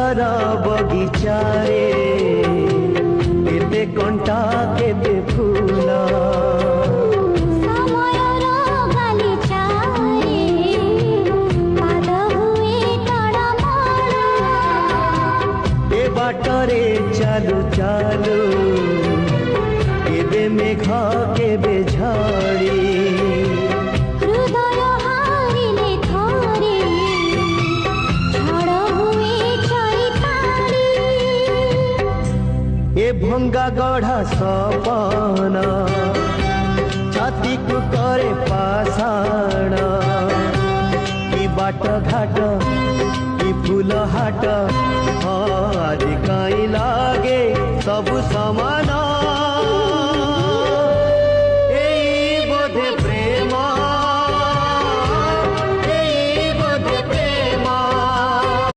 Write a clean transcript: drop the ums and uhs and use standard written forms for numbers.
घर बगीचारे केते कंटा केते फूल बाटरे चालू चालू केबे मेघ केबे झाड़ी हृदय हारिले थोरे झड़ हुए चैताली ए भंगा गढ़ा सपना छाती को करे पाषाण की बाट घाट की फूल हाट आज कहीं लागे सब